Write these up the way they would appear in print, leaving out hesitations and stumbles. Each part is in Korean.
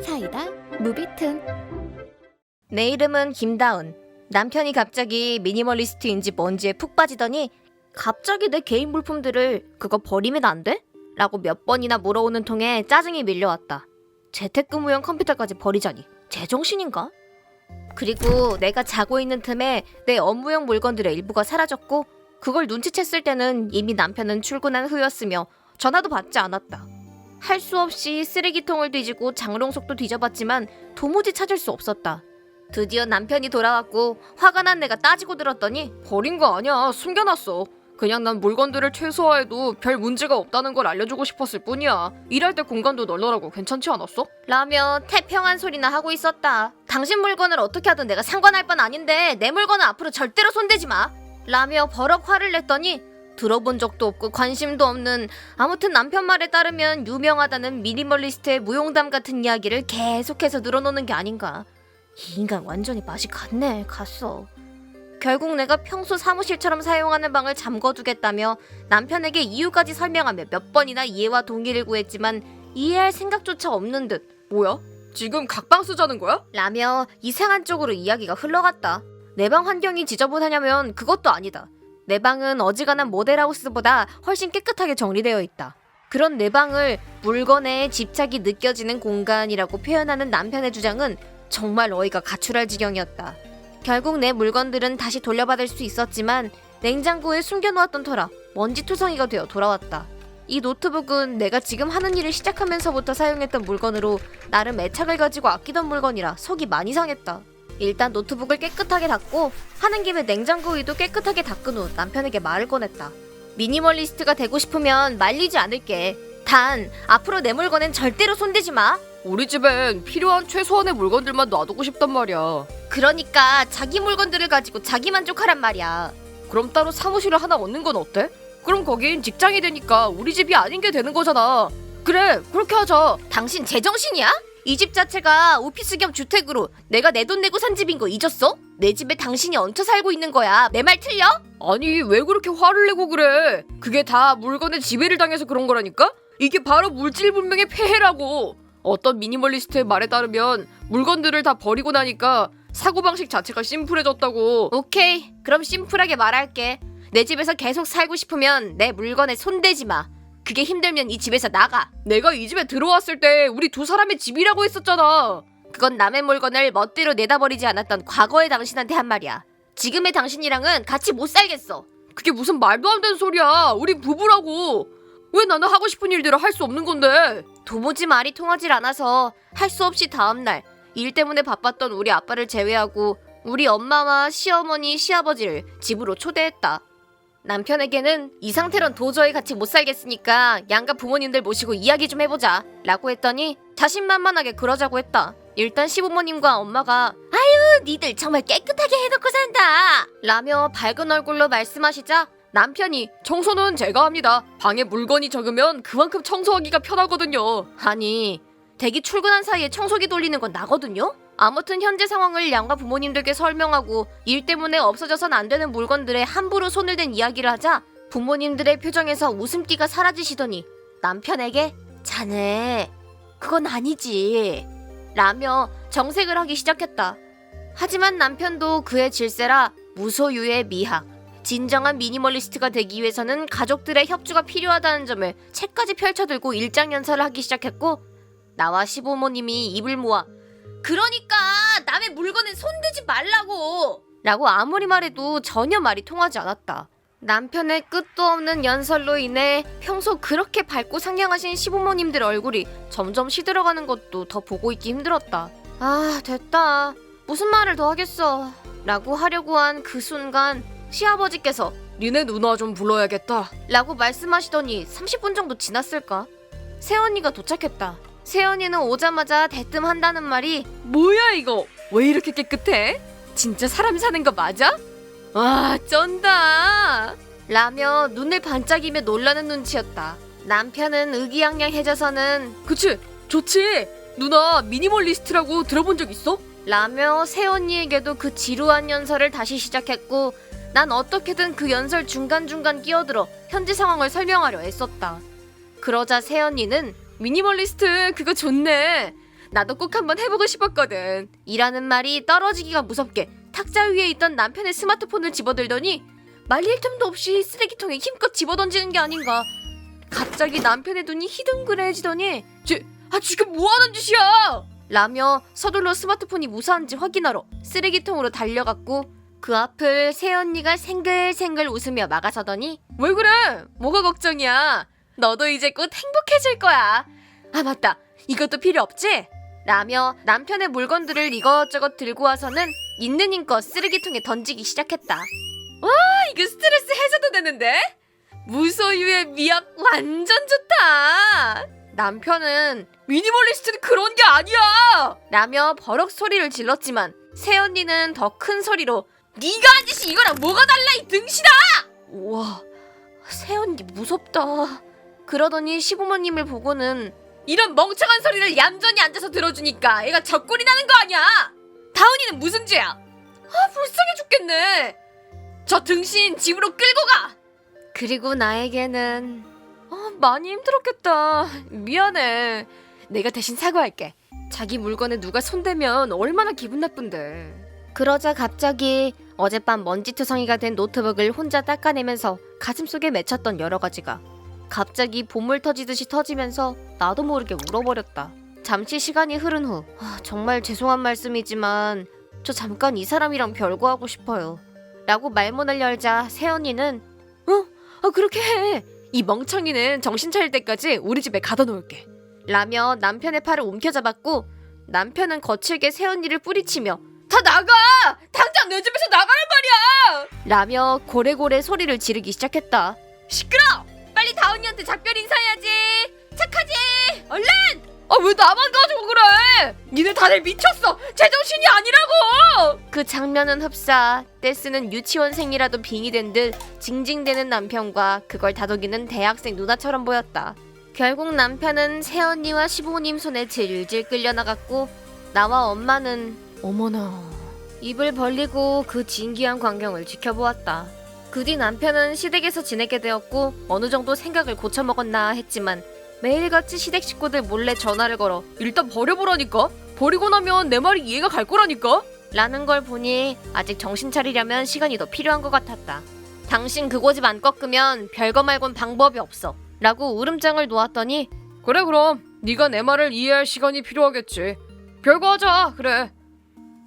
사이다 무비튼. 내 이름은 김다은. 남편이 갑자기 미니멀리스트인지 뭔지에 푹 빠지더니 갑자기 내 개인 물품들을 그거 버리면 안 돼? 라고 몇 번이나 물어오는 통에 짜증이 밀려왔다. 재택근무용 컴퓨터까지 버리자니 제정신인가? 그리고 내가 자고 있는 틈에 내 업무용 물건들의 일부가 사라졌고 그걸 눈치챘을 때는 이미 남편은 출근한 후였으며 전화도 받지 않았다. 할 수 없이 쓰레기통을 뒤지고 장롱속도 뒤져봤지만 도무지 찾을 수 없었다. 드디어 남편이 돌아왔고 화가 난 내가 따지고 들었더니 버린 거 아니야, 숨겨놨어. 그냥 난 물건들을 최소화해도 별 문제가 없다는 걸 알려주고 싶었을 뿐이야. 일할 때 공간도 널널하고 괜찮지 않았어? 라며 태평한 소리나 하고 있었다. 당신 물건을 어떻게 하든 내가 상관할 건 아닌데 내 물건은 앞으로 절대로 손대지 마 라며 버럭 화를 냈더니 들어본 적도 없고 관심도 없는, 아무튼 남편 말에 따르면 유명하다는 미니멀리스트의 무용담 같은 이야기를 계속해서 늘어놓는 게 아닌가. 이 인간 완전히 맛이 갔어. 결국 내가 평소 사무실처럼 사용하는 방을 잠궈두겠다며 남편에게 이유까지 설명하며 몇 번이나 이해와 동의를 구했지만 이해할 생각조차 없는 듯 뭐야? 지금 각방 쓰자는 거야? 라며 이상한 쪽으로 이야기가 흘러갔다. 내 방 환경이 지저분하냐면 그것도 아니다. 내 방은 어지간한 모델하우스보다 훨씬 깨끗하게 정리되어 있다. 그런 내 방을 물건에 집착이 느껴지는 공간이라고 표현하는 남편의 주장은 정말 어이가 가출할 지경이었다. 결국 내 물건들은 다시 돌려받을 수 있었지만 냉장고에 숨겨놓았던 터라 먼지투성이가 되어 돌아왔다. 이 노트북은 내가 지금 하는 일을 시작하면서부터 사용했던 물건으로 나름 애착을 가지고 아끼던 물건이라 속이 많이 상했다. 일단 노트북을 깨끗하게 닦고 하는 김에 냉장고 위도 깨끗하게 닦은 후 남편에게 말을 꺼냈다. 미니멀리스트가 되고 싶으면 말리지 않을게. 단 앞으로 내 물건엔 절대로 손대지 마. 우리 집엔 필요한 최소한의 물건들만 놔두고 싶단 말이야. 그러니까 자기 물건들을 가지고 자기 만족하란 말이야. 그럼 따로 사무실을 하나 얻는 건 어때? 그럼 거긴 직장이 되니까 우리 집이 아닌 게 되는 거잖아. 그래, 그렇게 하자. 당신 제정신이야? 이 집 자체가 오피스 겸 주택으로 내가 내 돈 내고 산 집인 거 잊었어? 내 집에 당신이 얹혀 살고 있는 거야. 내 말 틀려? 아니, 왜 그렇게 화를 내고 그래? 그게 다 물건에 지배를 당해서 그런 거라니까? 이게 바로 물질분명의 폐해라고. 어떤 미니멀리스트의 말에 따르면 물건들을 다 버리고 나니까 사고방식 자체가 심플해졌다고. 오케이, 그럼 심플하게 말할게. 내 집에서 계속 살고 싶으면 내 물건에 손대지 마. 그게 힘들면 이 집에서 나가. 내가 이 집에 들어왔을 때 우리 두 사람의 집이라고 했었잖아. 그건 남의 물건을 멋대로 내다 버리지 않았던 과거의 당신한테 한 말이야. 지금의 당신이랑은 같이 못 살겠어. 그게 무슨 말도 안 되는 소리야. 우리 부부라고. 왜 나는 하고 싶은 일들을 할 수 없는 건데? 도무지 말이 통하질 않아서 할 수 없이 다음날 일 때문에 바빴던 우리 아빠를 제외하고 우리 엄마와 시어머니, 시아버지를 집으로 초대했다. 남편에게는 이 상태론 도저히 같이 못 살겠으니까 양가 부모님들 모시고 이야기 좀 해보자 라고 했더니 자신만만하게 그러자고 했다. 일단 시부모님과 엄마가 아유 니들 정말 깨끗하게 해놓고 산다 라며 밝은 얼굴로 말씀하시자 남편이 청소는 제가 합니다. 방에 물건이 적으면 그만큼 청소하기가 편하거든요. 아니 댁이 출근한 사이에 청소기 돌리는 건 나거든요? 아무튼 현재 상황을 양가 부모님들께 설명하고 일 때문에 없어져선 안 되는 물건들에 함부로 손을 댄 이야기를 하자 부모님들의 표정에서 웃음기가 사라지시더니 남편에게 자네 그건 아니지 라며 정색을 하기 시작했다. 하지만 남편도 그의 질세라 무소유의 미학. 진정한 미니멀리스트가 되기 위해서는 가족들의 협조가 필요하다는 점을 책까지 펼쳐들고 일장연설을 하기 시작했고 나와 시부모님이 입을 모아 그러니까 남의 물건에 손대지 말라고 라고 아무리 말해도 전혀 말이 통하지 않았다. 남편의 끝도 없는 연설로 인해 평소 그렇게 밝고 상냥하신 시부모님들 얼굴이 점점 시들어가는 것도 더 보고 있기 힘들었다. 아 됐다. 무슨 말을 더 하겠어 라고 하려고 한 그 순간 시아버지께서 니네 누나 좀 불러야겠다 라고 말씀하시더니 30분 정도 지났을까? 새언니가 도착했다. 새언니는 오자마자 대뜸 한다는 말이 뭐야 이거? 왜 이렇게 깨끗해? 진짜 사람 사는 거 맞아? 와 쩐다 라며 눈을 반짝이며 놀라는 눈치였다. 남편은 의기양양해져서는 그치 좋지. 누나 미니멀리스트라고 들어본 적 있어? 라며 새언니에게도 그 지루한 연설을 다시 시작했고 난 어떻게든 그 연설 중간중간 끼어들어 현재 상황을 설명하려 애썼다. 그러자 새언니는 미니멀리스트 그거 좋네. 나도 꼭 한번 해보고 싶었거든. 이라는 말이 떨어지기가 무섭게 탁자 위에 있던 남편의 스마트폰을 집어들더니 말릴 틈도 없이 쓰레기통에 힘껏 집어던지는 게 아닌가. 갑자기 남편의 눈이 희둥그레해지더니 지금 뭐하는 짓이야? 라며 서둘러 스마트폰이 무사한지 확인하러 쓰레기통으로 달려갔고 그 앞을 새언니가 생글생글 웃으며 막아서더니 왜 그래? 뭐가 걱정이야? 너도 이제 곧 행복해질 거야. 아 맞다, 이것도 필요 없지? 라며 남편의 물건들을 이것저것 들고 와서는 있는 힘껏 쓰레기통에 던지기 시작했다. 이거 스트레스 해소도 되는데? 무소유의 미학 완전 좋다. 남편은 미니멀리스트는 그런 게 아니야 라며 버럭 소리를 질렀지만 새언니는 더 큰 소리로 네가 한 짓이 이거랑 뭐가 달라 이 등신아! 우와, 새언니 무섭다. 그러더니 시부모님을 보고는 이런 멍청한 소리를 얌전히 앉아서 들어주니까 애가 젖골이 나는 거 아니야? 다운이는 무슨 죄야? 불쌍해 죽겠네. 저 등신 집으로 끌고 가. 그리고 나에게는 많이 힘들었겠다. 미안해. 내가 대신 사과할게. 자기 물건에 누가 손대면 얼마나 기분 나쁜데. 그러자 갑자기 어젯밤 먼지투성이가 된 노트북을 혼자 닦아내면서 가슴속에 맺혔던 여러 가지가 갑자기 보물 터지듯이 터지면서 나도 모르게 울어버렸다. 잠시 시간이 흐른 후 정말 죄송한 말씀이지만 저 잠깐 이 사람이랑 별거하고 싶어요 라고 말문을 열자 새언니는 그렇게 해. 이 멍청이는 정신 차릴 때까지 우리 집에 가둬 놓을게. 라며 남편의 팔을 움켜잡았고 남편은 거칠게 새언니를 뿌리치며 다 나가! 당장 내 집에서 나가란 말이야! 라며 고래고래 소리를 지르기 시작했다. 시끄러! 빨리 다운이한테 작별 인사해야지. 착하지? 얼른! 왜 나만 가지고 그래? 니네 다들 미쳤어. 제정신이 아니라고! 그 장면은 흡사 떼쓰는 유치원생이라도 빙이 된 듯 징징대는 남편과 그걸 다독이는 대학생 누나처럼 보였다. 결국 남편은 새언니와 시부모님 손에 질질 끌려나갔고 나와 엄마는 어머나. 입을 벌리고 그 진기한 광경을 지켜보았다. 그 뒤 남편은 시댁에서 지내게 되었고 어느 정도 생각을 고쳐먹었나 했지만 매일같이 시댁 식구들 몰래 전화를 걸어 일단 버려보라니까? 버리고 나면 내 말이 이해가 갈 거라니까? 라는 걸 보니 아직 정신 차리려면 시간이 더 필요한 것 같았다. 당신 그 고집 안 꺾으면 별거 말곤 방법이 없어 라고 울음장을 놓았더니 그래 그럼 네가 내 말을 이해할 시간이 필요하겠지. 별거 하자. 그래.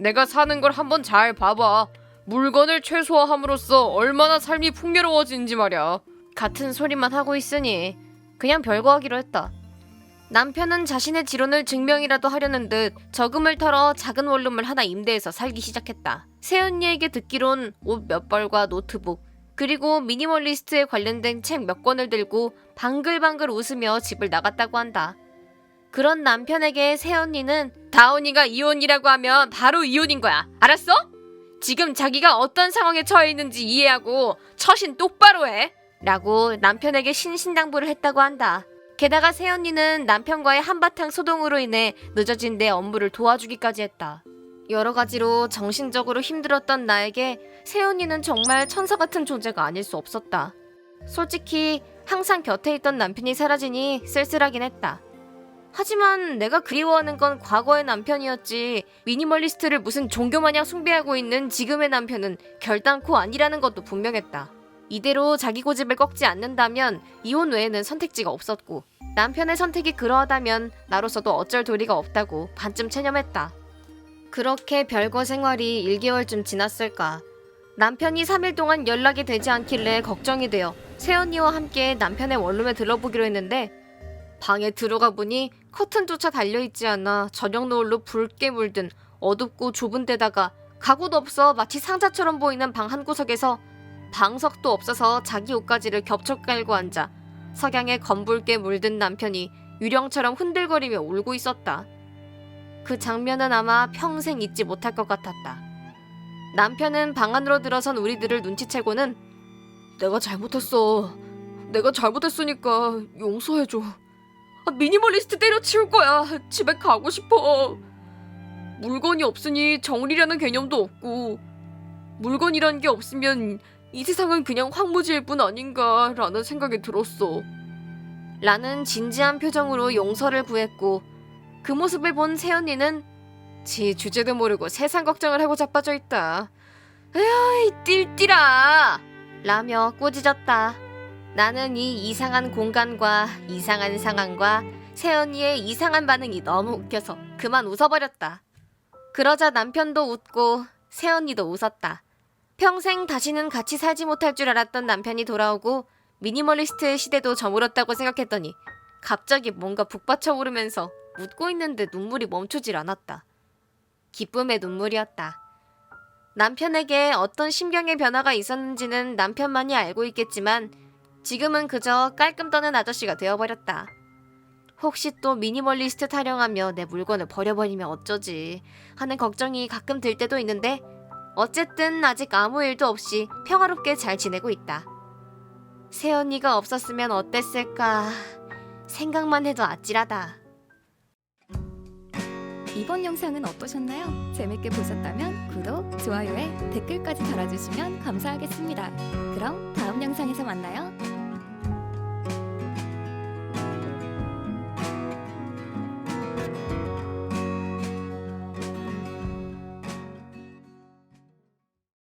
내가 사는 걸 한번 잘 봐봐. 물건을 최소화함으로써 얼마나 삶이 풍요로워지는지 말이야. 같은 소리만 하고 있으니 그냥 별거 하기로 했다. 남편은 자신의 지론을 증명이라도 하려는 듯 저금을 털어 작은 원룸을 하나 임대해서 살기 시작했다. 새언니에게 듣기론 옷 몇 벌과 노트북 그리고 미니멀리스트에 관련된 책 몇 권을 들고 방글방글 웃으며 집을 나갔다고 한다. 그런 남편에게 새언니는 다운이가 이혼이라고 하면 바로 이혼인 거야. 알았어? 지금 자기가 어떤 상황에 처해 있는지 이해하고 처신 똑바로 해. 라고 남편에게 신신당부를 했다고 한다. 게다가 새언니는 남편과의 한바탕 소동으로 인해 늦어진 내 업무를 도와주기까지 했다. 여러 가지로 정신적으로 힘들었던 나에게 새언니는 정말 천사 같은 존재가 아닐 수 없었다. 솔직히 항상 곁에 있던 남편이 사라지니 쓸쓸하긴 했다. 하지만 내가 그리워하는 건 과거의 남편이었지 미니멀리스트를 무슨 종교마냥 숭배하고 있는 지금의 남편은 결단코 아니라는 것도 분명했다. 이대로 자기 고집을 꺾지 않는다면 이혼 외에는 선택지가 없었고 남편의 선택이 그러하다면 나로서도 어쩔 도리가 없다고 반쯤 체념했다. 그렇게 별거 생활이 1개월쯤 지났을까. 남편이 3일 동안 연락이 되지 않길래 걱정이 되어 새언니와 함께 남편의 원룸에 들러보기로 했는데 방에 들어가 보니 커튼조차 달려있지 않아 저녁 노을로 붉게 물든 어둡고 좁은 데다가 가구도 없어 마치 상자처럼 보이는 방 한 구석에서 방석도 없어서 자기 옷가지를 겹쳐 깔고 앉아 석양에 검붉게 물든 남편이 유령처럼 흔들거리며 울고 있었다. 그 장면은 아마 평생 잊지 못할 것 같았다. 남편은 방 안으로 들어선 우리들을 눈치채고는 내가 잘못했어. 내가 잘못했으니까 용서해줘. 미니멀리스트 때려치울 거야. 집에 가고 싶어. 물건이 없으니 정리라는 개념도 없고 물건이란 게 없으면 이 세상은 그냥 황무지일 뿐 아닌가라는 생각이 들었어. 라는 진지한 표정으로 용서를 구했고 그 모습을 본 새언니는 지 주제도 모르고 세상 걱정을 하고 자빠져 있다. 에휴, 이 띨띨아! 라며 꾸짖었다. 나는 이 이상한 공간과 이상한 상황과 새언니의 이상한 반응이 너무 웃겨서 그만 웃어버렸다. 그러자 남편도 웃고 새언니도 웃었다. 평생 다시는 같이 살지 못할 줄 알았던 남편이 돌아오고 미니멀리스트 시대도 저물었다고 생각했더니 갑자기 뭔가 북받쳐 오르면서 웃고 있는데 눈물이 멈추질 않았다. 기쁨의 눈물이었다. 남편에게 어떤 심경의 변화가 있었는지는 남편만이 알고 있겠지만 지금은 그저 깔끔 떠는 아저씨가 되어버렸다. 혹시 또 미니멀리스트 타령하며 내 물건을 버려버리면 어쩌지 하는 걱정이 가끔 들 때도 있는데 어쨌든 아직 아무 일도 없이 평화롭게 잘 지내고 있다. 새언니가 없었으면 어땠을까 생각만 해도 아찔하다. 이번 영상은 어떠셨나요? 재밌게 보셨다면 구독, 좋아요에 댓글까지 달아주시면 감사하겠습니다. 그럼 다음 영상에서 만나요.